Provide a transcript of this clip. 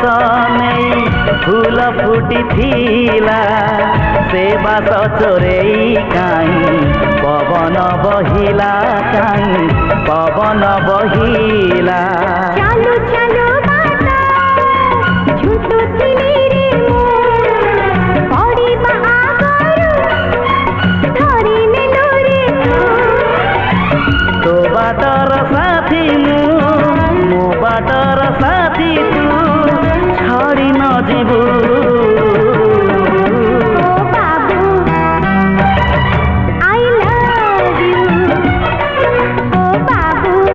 बास नहीं फूल फुटी थिला से बास चोरेई काई पवन बहिला काई पवन बहिला चालू चालू बाटा झुटु थिली रे मो पड़िबा आगरु धरि नेलु रे तो बाटर साथी मो बाटर